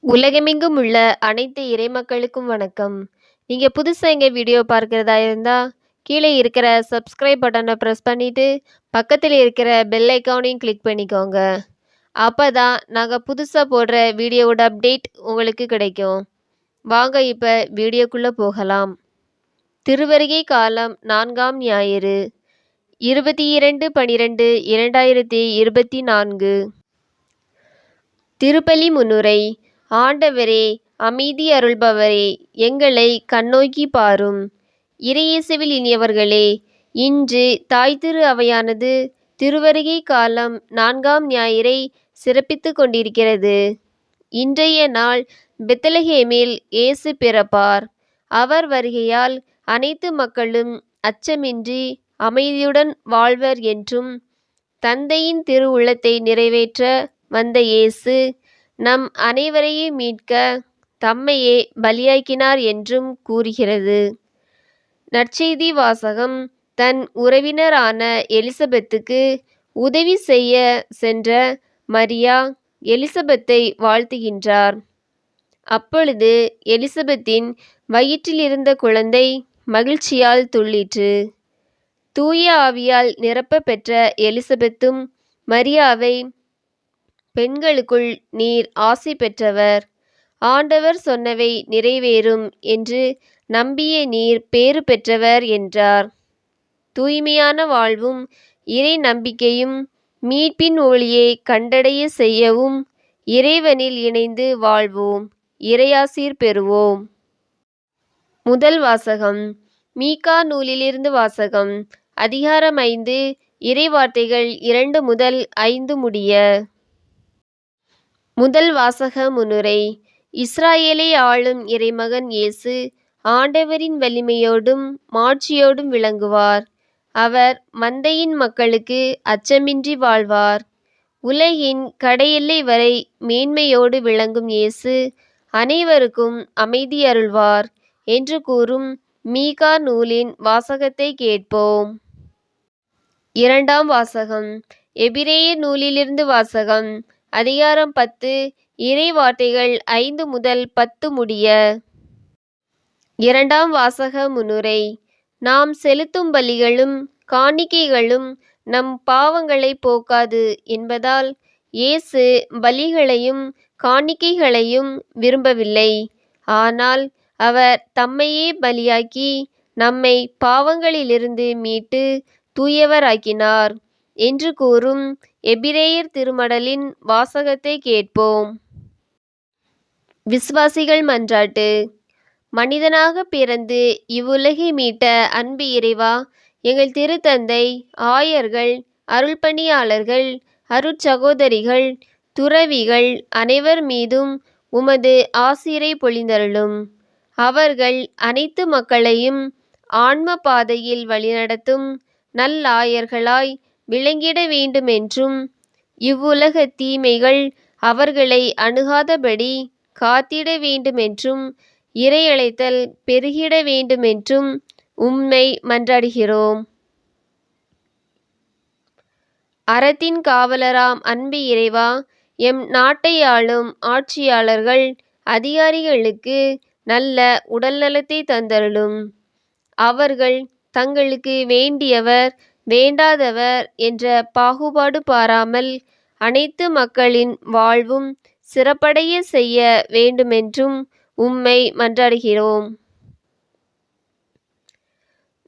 உலகமெங்கும் உள்ள அனைத்து இறைமக்களுக்கும் வணக்கம். நீங்க புதுசா எங்க வீடியோ பார்க்கிறதா இருந்தா, கீழே இருக்கிற சப்ஸ்கிரைப் பட்டனை பிரஸ் பண்ணிட்டு, பக்கத்தில் இருக்கிற பெல் ஐக்கானையும் கிளிக் பண்ணிக்கோங்க. அப்பதான் நாங்க புதுசா போடுற வீடியோவோட அப்டேட் உங்களுக்கு கிடைக்கும். வாங்க இப்ப வீடியோக்குள்ள போகலாம். திருவருகை காலம் 4ஆம் ஞாயிறு 22/12/2024 திருப்பலி முன்னுரை. ஆண்டவரே, அமைதி அருள்பவரே, எங்களை கண்ணோக்கி பாரும். இறையேசுவில் இனியவர்களே, இன்று தாய் திரு அவையானது திருவருகை காலம் 4ஆம் ஞாயிறை சிறப்பித்துக் கொண்டிருக்கிறது. இன்றைய நாள் பெத்லஹேமில் இயேசு பிறப்பார். அவர் வருகையால் அனைத்து மக்களும் அச்சமின்றி அமைதியுடன் வாழ்வர் என்றும், தந்தையின் திருவுளத்தை நிறைவேற்ற வந்த இயேசு நம் அனைவரையும் மீட்க தம்மையே பலியாக்கினார் என்றும் கூறுகிறது. நற்செய்தி வாசகம். தன் உறவினரான எலிசபெத்துக்கு உதவி செய்ய சென்ற மரியா எலிசபெத்தை வாழ்த்துகின்றார். அப்பொழுது எலிசபெத்தின் வயிற்றில் இருந்த குழந்தை மகிழ்ச்சியால் துள்ளிற்று. தூய ஆவியால் நிரப்ப பெற்ற எலிசபெத்தும் மரியாவை, பெண்களுக்குள் நீர் ஆசி பெற்றவர், ஆண்டவர் சொன்னவை நிறைவேறும் என்று நம்பிய நீர் பேறு பெற்றவர் என்றார். தூய்மையான வாழ்வும் இறை நம்பிக்கையும் மீட்பின் ஒளியை கண்டடைய செய்யவும் இறைவனில் இணைந்து வாழ்வோம். இறையாசீர் பெறுவோம். முதல் வாசகம். மீகா நூலிலிருந்து வாசகம். அதிகாரம் 5 இறைவார்த்தைகள் 2 முதல் 5 முடிய. முதல் வாசக முன்னுரை. இஸ்ராயேலை ஆளும் இறைமகன் இயேசு ஆண்டவரின் வலிமையோடும் மாட்சியோடும் விளங்குவார். அவர் மந்தையின் மக்களுக்கு அச்சமின்றி வாழ்வார். உலகின் கடையெல்லை வரை மேன்மையோடு விளங்கும் இயேசு அனைவருக்கும் அமைதி அருள்வார் என்று கூறும் மீகா நூலின் வாசகத்தை கேட்போம். இரண்டாம் வாசகம். எபிரேய நூலிலிருந்து வாசகம். அதிகாரம் 10 இறைவார்த்தைகள் 5 முதல் 10 முடிய. இரண்டாம் வாசக முன்னுரை. நாம் செலுத்தும் பலிகளும் காணிக்கைகளும் நம் பாவங்களை போக்காது என்பதால் இயேசு பலிகளையும் காணிக்கைகளையும் விரும்பவில்லை. ஆனால் அவர் தம்மையே பலியாக்கி நம்மை பாவங்களிலிருந்து மீட்டு தூயவராக்கினார் என்று கூறும் எபிரேயர் திருமடலின் வாசகத்தை கேட்போம். விசுவாசிகள் மன்றாட்டு. மனிதனாக பிறந்து இவ்வுலகை மீட்ட அன்பு இறைவா, எங்கள் திருத்தந்தை, ஆயர்கள், அருள்பணியாளர்கள், அருட்சகோதரிகள், துறவிகள் அனைவர் மீதும் உமது ஆசீரை பொழிந்தருளும். அவர்கள் அனைத்து மக்களையும் ஆன்ம பாதையில் வழிநடத்தும் நல்லாயர்களாய் விளங்கிட வேண்டுமென்றும், இவ்வுலகத் தீமைகள் அவர்களை அணுகாதபடி காத்திட வேண்டுமென்றும், இறையழைத்தல் பெருகிட வேண்டுமென்றும் உம்மை மன்றாடுகிறோம். அறத்தின் காவலராம் அன்பு இறைவா, எம் நாட்டை ஆளும் ஆட்சியாளர்கள் அதிகாரிகளுக்கு நல்ல உடல்நலத்தை தந்தருளும். அவர்கள் தங்களுக்கு வேண்டியவர் வேண்டாதவர் என்ற பாகுபாடு பாராமல் அனைத்து மக்களின் வாழ்வும் சிறப்படைய செய்ய வேண்டுமென்றும் உம்மை மன்றாடுகிறோம்.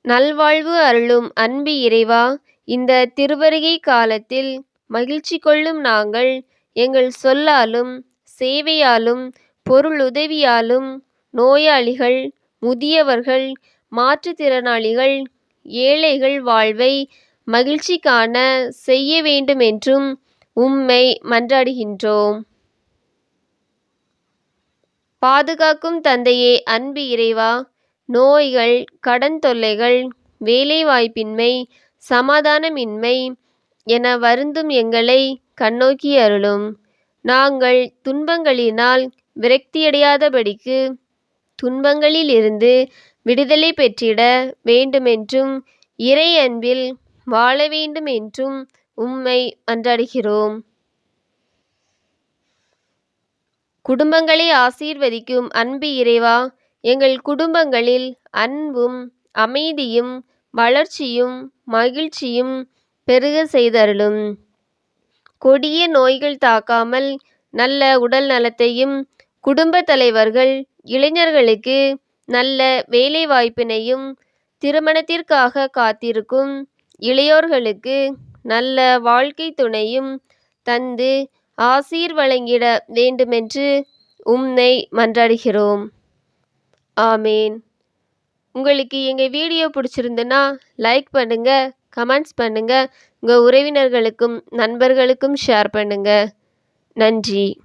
நல்வாழ்வு அருளும் அன்பு இறைவா, இந்த திருவருகை காலத்தில் மகிழ்ச்சி கொள்ளும் நாங்கள் எங்கள் சொல்லாலும் சேவையாலும் பொருளுதவியாலும் நோயாளிகள், முதியவர்கள், மாற்றுத்திறனாளிகள், ஏழைகள் வாழ்வை மகிழ்ச்சி காண செய்ய வேண்டுமென்றும் உம்மை மன்றாடுகின்றோம். பாதுகாக்கும் தந்தையே அன்பு இறைவா, நோய்கள், கடன் தொல்லைகள், வேலைவாய்ப்பின்மை, சமாதானமின்மை என வருந்தும் எங்களை கண்ணோக்கி அருளும். நாங்கள் துன்பங்களினால் விரக்தியடையாதபடிக்கு துன்பங்களில் இருந்து விடுதலை பெற்றிட வேண்டுமென்றும் இறை அன்பில் வாழ வேண்டுமென்றும் உம்மை மன்றாடுகிறோம். குடும்பங்களை ஆசீர்வதிக்கும் அன்பு இறைவா, எங்கள் குடும்பங்களில் அன்பும் அமைதியும் வளர்ச்சியும் மகிழ்ச்சியும் பெருக செய்தருளும். கொடிய நோய்கள் தாக்காமல் நல்ல உடல் நலத்தையும், குடும்ப தலைவர்கள் இளைஞர்களுக்கு நல்ல வேலை வாய்ப்பினையும், திருமணத்திற்காக காத்திருக்கும் இளையோர்களுக்கு நல்ல வாழ்க்கை துணையும் தந்து ஆசீர் வழங்கிட வேண்டுமென்று உம்மை மன்றாடுகிறோம். ஆமேன். உங்களுக்கு எங்கள் வீடியோ பிடிச்சிருந்துன்னா லைக் பண்ணுங்க, கமெண்ட்ஸ் பண்ணுங்க, உங்கள் உறவினர்களுக்கும் நண்பர்களுக்கும் ஷேர் பண்ணுங்க. நன்றி.